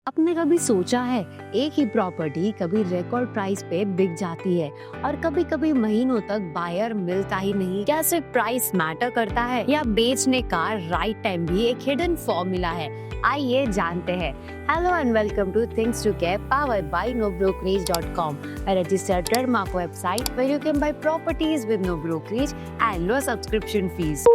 आपने कभी सोचा है एक ही प्रॉपर्टी कभी रिकॉर्ड प्राइस पे बिक जाती है और कभी कभी महीनों तक बायर मिलता ही नहीं। क्या सिर्फ प्राइस मैटर करता है या बेचने का राइट टाइम भी एक हिडन फॉर्मूला है? आइए जानते हैं। Hello and welcome to things to care powered by nobrokerage.com, a registered trademark website where you can buy properties with no brokerage and no subscription fees.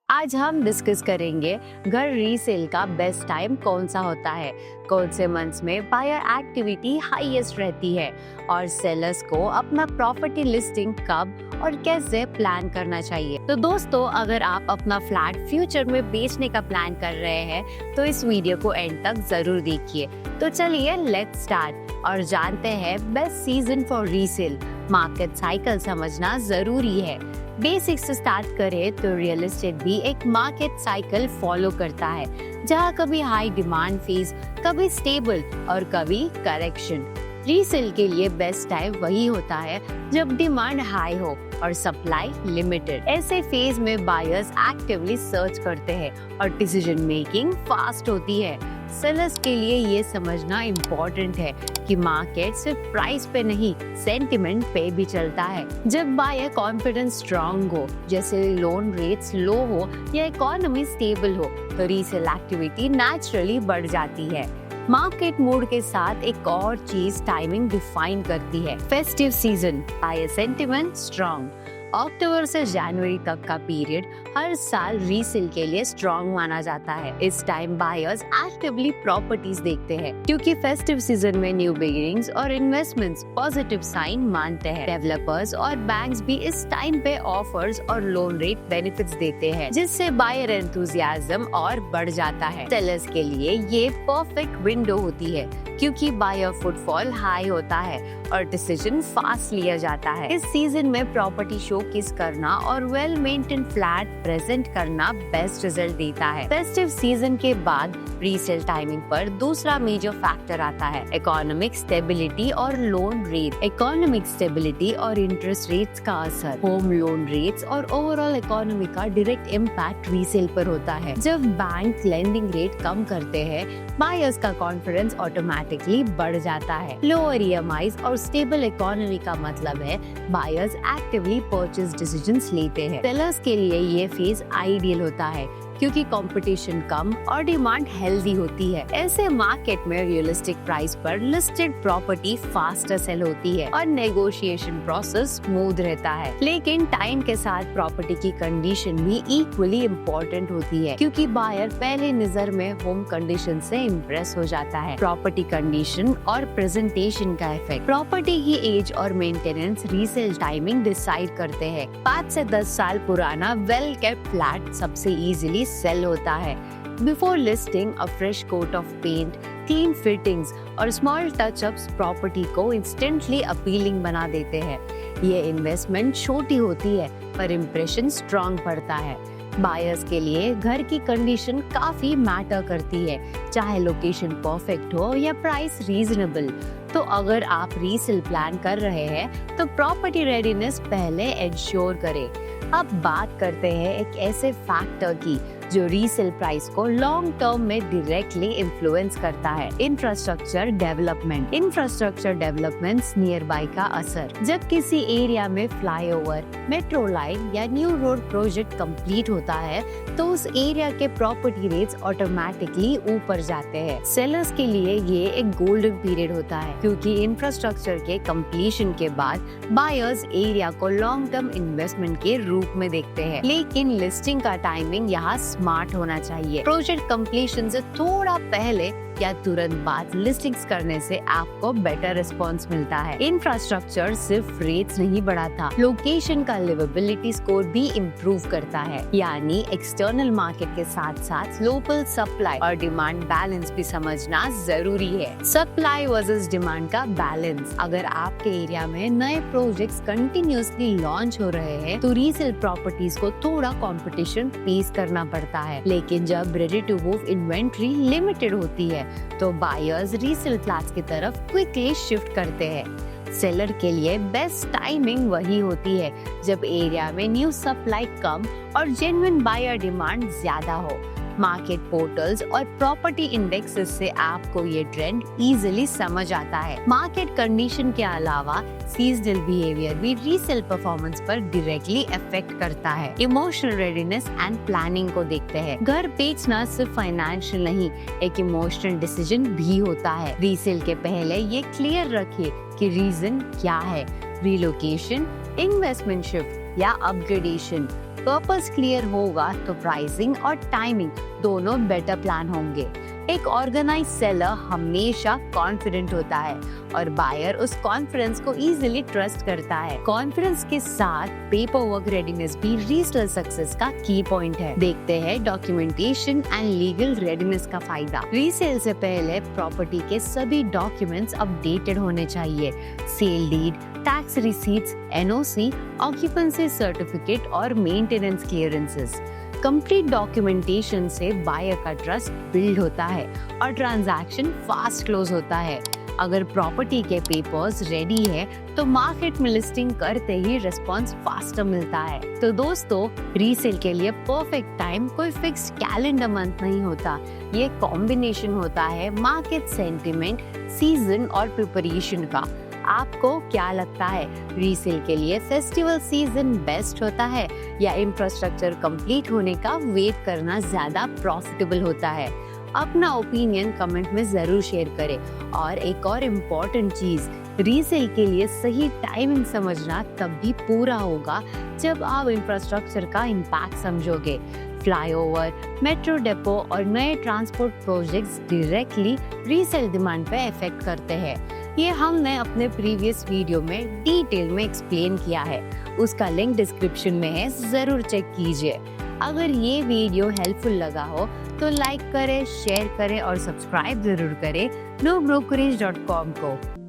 आज हम डिस्कस करेंगे घर रीसेल का बेस्ट टाइम कौन सा होता है, कौन से मंथ्स में बायर एक्टिविटी हाईएस्ट रहती है और सेलर्स को अपना प्रॉपर्टी लिस्टिंग कब और कैसे प्लान करना चाहिए। तो दोस्तों, अगर आप अपना फ्लैट फ्यूचर में बेचने का प्लान कर रहे हैं तो इस वीडियो को एंड तक जरूर देखिए। तो चलिए लेट्स स्टार्ट और जानते हैं best season for resale. Market cycle समझना जरूरी है। बेसिक्स से स्टार्ट करें तो रियल एस्टेट भी एक मार्केट साइकिल फॉलो करता है, जहां कभी हाई डिमांड फेज, कभी स्टेबल और कभी करेक्शन। रीसेल के लिए बेस्ट टाइम वही होता है जब डिमांड हाई हो और सप्लाई लिमिटेड। ऐसे फेज में बायर्स एक्टिवली सर्च करते हैं और डिसीजन मेकिंग फास्ट होती है। सेलर्स के लिए ये समझना इम्पोर्टेंट है कि मार्केट सिर्फ प्राइस पे नहीं, सेंटिमेंट पे भी चलता है। जब बायर कॉन्फिडेंस स्ट्रांग हो, जैसे लोन रेट्स लो हो या इकोनॉमी स्टेबल हो, तो रीसेल एक्टिविटी नेचुरली बढ़ जाती है। मार्केट मूड के साथ एक और चीज टाइमिंग डिफाइन करती है। Festive season, buyer sentiment strong. अक्टूबर से जनवरी तक का पीरियड हर साल रीसेल के लिए स्ट्रॉन्ग माना जाता है। इस टाइम बायर्स एक्टिवली प्रॉपर्टीज देखते हैं, क्योंकि फेस्टिव सीजन में न्यू बिगिनिंग्स और इन्वेस्टमेंट्स पॉजिटिव साइन मानते हैं। डेवलपर्स और बैंक्स भी इस टाइम पे ऑफर्स और लोन रेट बेनिफिट्स देते हैं, जिससे बायर एंथुसियाज्म और बढ़ जाता है। सेलर्स के लिए ये परफेक्ट विंडो होती है, क्योंकि बायर फुटफॉल हाई होता है और डिसीजन फास्ट लिया जाता है। इस सीजन में प्रॉपर्टी शोकेस करना और वेल मेंटेन फ्लैट प्रेजेंट करना बेस्ट रिजल्ट देता है। फेस्टिव सीजन के बाद रीसेल टाइमिंग पर दूसरा मेजर फैक्टर आता है, इकोनॉमिक स्टेबिलिटी और लोन रेट। इकोनॉमिक स्टेबिलिटी और इंटरेस्ट रेट्स का असर, होम लोन रेट्स और ओवरऑल इकोनॉमी का डायरेक्ट इम्पैक्ट रीसेल पर होता है। जब बैंक लेंडिंग रेट कम करते हैं, बायर्स का कॉन्फिडेंस ऑटोमेटिकली बढ़ जाता है। लोअर ईएमआईज और स्टेबल इकोनॉमी का मतलब है बायर्स एक्टिवली परचेज डिसीजंस लेते हैं। सेलर्स के लिए ये फेज आइडियल होता है, क्योंकि कंपटीशन कम और डिमांड हेल्दी होती है। ऐसे मार्केट में रियलिस्टिक प्राइस पर लिस्टेड प्रॉपर्टी फास्टर सेल होती है और नेगोशिएशन प्रोसेस स्मूथ रहता है। लेकिन टाइम के साथ प्रॉपर्टी की कंडीशन भी इक्वली इम्पोर्टेंट होती है, क्योंकि बायर पहले नजर में होम कंडीशन से इम्प्रेस हो जाता है। प्रॉपर्टी कंडीशन और प्रेजेंटेशन का इफेक्ट, प्रॉपर्टी की एज और मेंटेनेंस रीसेल टाइमिंग डिसाइड करते हैं। 5 से 10 साल पुराना वेल केप्ट फ्लैट सबसे इजीली सेल होता है। Before listing, a fresh coat of paint, clean fittings और स्मॉल टचअप्स प्रॉपर्टी को इंस्टेंटली अपीलिंग बना देते हैं। ये इन्वेस्टमेंट छोटी होती है पर इम्प्रेशन स्ट्रॉन्ग पड़ता है। बायर्स के लिए घर की कंडीशन काफी मैटर करती है, चाहे लोकेशन परफेक्ट हो या प्राइस रीजनेबल। तो अगर आप रीसेल प्लान कर रहे हैं तो प्रॉपर्टी रेडीनेस पहले इंश्योर करें। अब बात करते हैं एक ऐसे फैक्टर की जो रीसेल प्राइस को लॉन्ग टर्म में डायरेक्टली इन्फ्लुएंस करता है, infrastructure development. Infrastructure developments near by का असर। जब किसी एरिया में फ्लाईओवर, मेट्रो लाइन या न्यू रोड प्रोजेक्ट कंप्लीट होता है तो उस एरिया के प्रॉपर्टी रेट्स ऑटोमेटिकली ऊपर जाते हैं। सेलर्स के लिए ये एक गोल्डन पीरियड होता है, क्योंकि इंफ्रास्ट्रक्चर के कंप्लीशन के बाद बायर्स एरिया को लॉन्ग टर्म इन्वेस्टमेंट के रूप में देखते हैं। लेकिन लिस्टिंग का टाइमिंग यहाँ स्मार्ट होना चाहिए। प्रोजेक्ट कंप्लीशन से थोड़ा पहले या तुरंत बाद लिस्टिंग्स करने से आपको बेटर रिस्पॉन्स मिलता है। इंफ्रास्ट्रक्चर सिर्फ रेट्स नहीं बढ़ाता, लोकेशन का लिवेबिलिटी स्कोर भी इम्प्रूव करता है। यानी एक्सटर्नल मार्केट के साथ साथ लोकल सप्लाई और डिमांड बैलेंस भी समझना जरूरी है। सप्लाई वर्सेस डिमांड का बैलेंस। अगर आपके एरिया में नए प्रोजेक्ट्स कंटिन्यूअसली लॉन्च हो रहे हैं तो रीसेल प्रॉपर्टीज को थोड़ा कंपटीशन फेस करना पड़ता है। लेकिन जब ready to move inventory limited होती है तो बायर्स रीसेल क्लास की तरफ क्विकली शिफ्ट करते हैं। सेलर के लिए बेस्ट टाइमिंग वही होती है जब एरिया में न्यू सप्लाई कम और जेन्युइन बायर डिमांड ज्यादा हो। मार्केट पोर्टल्स और प्रॉपर्टी इंडेक्सेस से आपको ये ट्रेंड इजीली समझ आता है। मार्केट कंडीशन के अलावा सीजनल बिहेवियर भी रीसेल परफॉर्मेंस पर डायरेक्टली अफेक्ट करता है। इमोशनल रेडीनेस एंड प्लानिंग को देखते हैं। घर बेचना सिर्फ फाइनेंशियल नहीं, एक इमोशनल डिसीजन भी होता है। रीसेल के पहले ये क्लियर रखिए कि रीजन क्या है, रिलोकेशन, इन्वेस्टमेंट शिफ्ट या अपग्रेडेशन। पर्पस क्लियर होगा तो प्राइसिंग और टाइमिंग दोनों बेटर प्लान होंगे। एक ऑर्गेनाइज सेलर हमेशा कॉन्फिडेंट होता है और बायर उस कॉन्फिडेंस को इजीली ट्रस्ट करता है। कॉन्फिडेंस के साथ पेपर वर्क रेडीनेस भी रीसेल सक्सेस का की पॉइंट है। देखते हैं डॉक्यूमेंटेशन एंड लीगल रेडीनेस का फायदा। रीसेल से पहले प्रॉपर्टी के सभी डॉक्यूमेंट्स अपडेटेड होने चाहिए। Sale deed, tax receipts, NOC, occupancy certificate और मेंटेनेंस क्लियरेंसेस। कंप्लीट डॉक्यूमेंटेशन से बायर का ट्रस्ट बिल्ड होता है और ट्रांजैक्शन फास्ट क्लोज होता है। अगर प्रॉपर्टी के पेपर्स रेडी है तो मार्केट में लिस्टिंग करते ही रिस्पांस फास्टर मिलता है। तो दोस्तों, रीसेल के लिए परफेक्ट टाइम कोई फिक्स कैलेंडर मंथ नहीं होता। ये कॉम्बिनेशन होता है मार्केट सेंटिमेंट, सीजन और प्रिपरेशन का। आपको क्या लगता है, रीसेल के लिए फेस्टिवल सीजन बेस्ट होता है या इंफ्रास्ट्रक्चर कंप्लीट होने का वेट करना ज्यादा प्रॉफिटेबल होता है? अपना ओपिनियन कमेंट में जरूर शेयर करें। और एक और इम्पोर्टेंट चीज, रीसेल के लिए सही टाइमिंग समझना तब भी पूरा होगा जब आप इंफ्रास्ट्रक्चर का इम्पैक्ट समझोगे। फ्लाईओवर, मेट्रो डेपो और नए transport projects directly resale demand पे इफेक्ट करते हैं। ये हमने अपने प्रीवियस वीडियो में डिटेल में एक्सप्लेन किया है, उसका लिंक डिस्क्रिप्शन में है, जरूर चेक कीजिए। अगर ये वीडियो हेल्पफुल लगा हो तो लाइक करें, शेयर करें और सब्सक्राइब जरूर करें nobrokerage.com को।